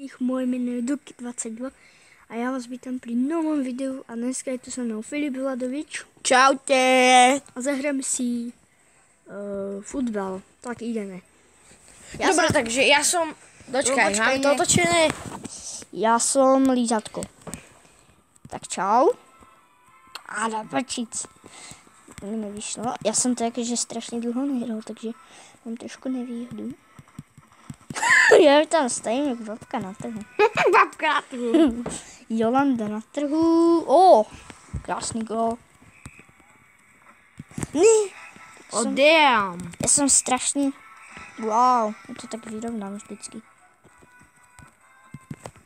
všetkých, moje jméno je Duky22 a já vás vítám při novém videu a dneska je tu se mnou Filip Vladovič. Čaute. A zahrajeme si futbal, tak ideme. Dobre, takže ja som... Dočkaj, mám to otočené. Já som lízatko. Tak čau. A napačic. Mi nevyšlo. Já jsem to jakože strašně dlouho nehrál, takže mám trošku nevýhodu. Já tam stojím jak babka na trhu. Babka na trhu. Jolanda na trhu. O, krásný gól. Ne. Damn. Já jsem strašně... Wow, je to tak vyrovnám vždycky.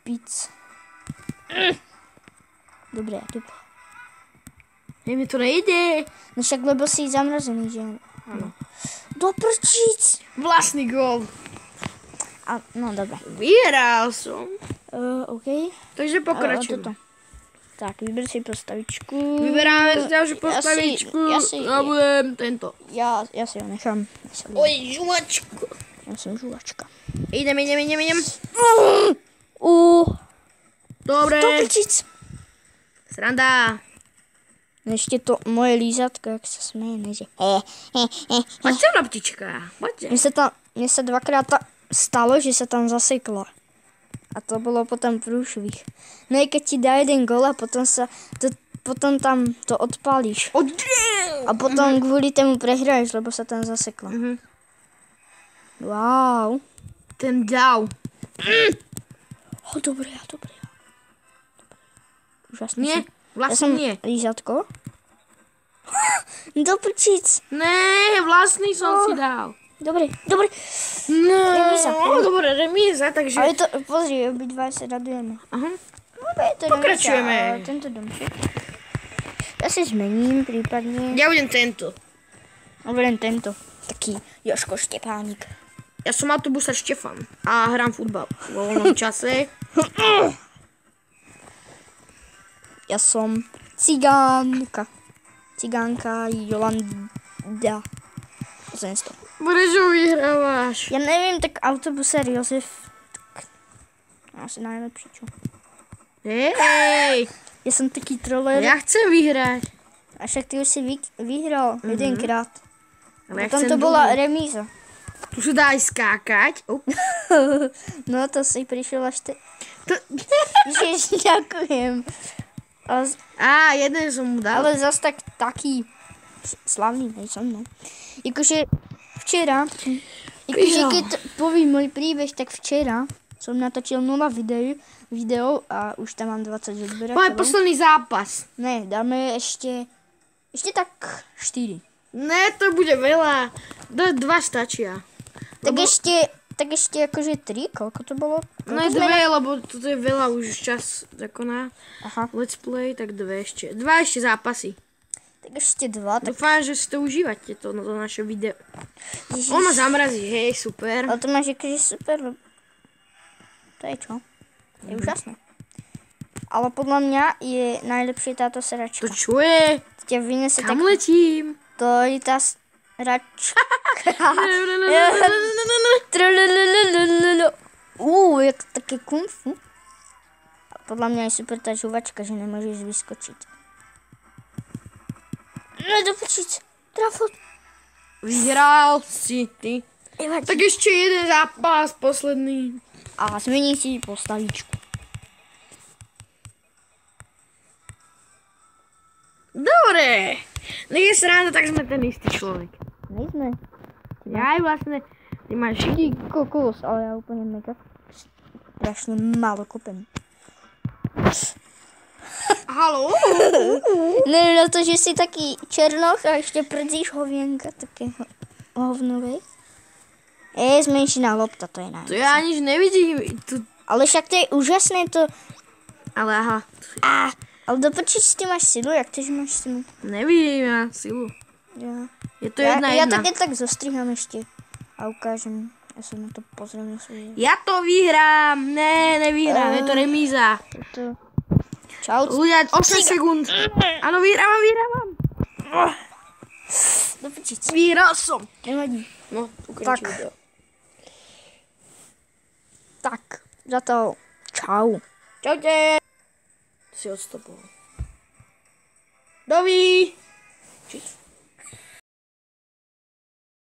Píc. Dobré. Mi to nejde. No však lebo si zamrazený, že? Áno. Do prčíc. Vlastný gól. No dobré. Vyhral som. OK. Takže pokračujem. Tak, vyber si postavičku. Vyberáme si ďalšiu postavičku. Ja budem tento. Ja si ho nechám. Oj, žuvačku. Ja som žuvačka. Idem. Dobre. Do prčíc. Sranda. Ešte to moje lízatko, jak sa smeje, nejde. Poď sem, laptička. Poďte. Mne sa dvakrát stalo, že sa tam zaseklo. A to bolo potom prúšvih. No i keď ti dá jeden gól a potom tam to odpálíš. A potom kvôli tomu prehráš, lebo sa tam zaseklo. Wow. Ten dav. Dobré. Úžasné. Nie, vlastne nie. Lízatko. Do prčíc. Ne, vlastný som si dal. Dobre. No, Remíza. dobre, remíza, takže... Ale to, pozri, obidva sa radujeme. Aha. Pokračujeme. Pokračujeme. Tento domček. Ja si zmením prípadne. Ja budem tento. Len tento. Taký Jožko Štepánik. Ja som autobusár Štefan a hrám futbal vo voľnom čase. Ja som cigánka. Cigánka Jolanda. 800. Prečo vyhrávaš? Ja neviem, tak autobusár Jozef. Tak asi najlepší, čo? Hej! Ja som taký troller. Ja chcem vyhrať. A však ty už si vyhral jedenkrát. Ale ja Potom chcem to bola druhý. remíza. Tu sa dá aj skákať. No to si prišiel až Ježiš, ďakujem. Jeden som mu dal. Ale zas taký slavný nejsem, no. Jakože včera, keď povím môj príbeh, tak včera som natočil 0 video a už tam mám 20 odberateľov. Poď posledný zápas. Ne, dáme ešte tak 4. Ne, to bude veľa. 2 stačia. Tak ešte akože 3, koľko to bolo? No 2, lebo toto je veľa už čas zakoná. Aha. Let's play, tak 2 ešte. 2 ešte zápasy. Tak ešte 2. Tak... Dúfam, že si to užívate, to naše video. Ježiš. On ma zamrazí, hej, super. Ale to máš akože super, to je čo? Je úžasné. Ale podľa mňa je najlepšie táto sračka. To čo je? Ťa vynese Kam letím? To je tá sračka. Je to také kung fu. A podľa mňa je super tá žuvačka, že nemôžeš vyskočiť. No do počíť. Trafo. Vyhral si ty. Nevadí. Tak ešte jeden zápas, posledný. A zmení si postavičku. Dobre. Nech je sranda, tak sme ten istý človek. Nejsme. Ja aj vlastne, ty máš... Ty kokos, ale ja úplne mega strašne málo kopem. Haló? Ne, na to, že si taký černoch a ešte prdzíš hovienka takého hovnovej. Zmenšená lopta, to je najlepšie. To ja nič nevidím. Ale však to je úžasné to... Ale aha. Ale do prčič ty máš silu, jak tyž máš silu? Nevidím ja silu. Ja. Je to jedna. Ja tak zostriham ešte a ukážem. Ja sa na to pozriem na svoje. Ja to vyhrám. Ne, nevyhrám. Je to remíza. Čau. Ľudia, 8 sekúnd. Áno, vyhrávam. Do prčic. Vyhral som. Nevadí. No, ukončí video. Tak, za to Čau. Čaute. Si odstopoval. Dovi.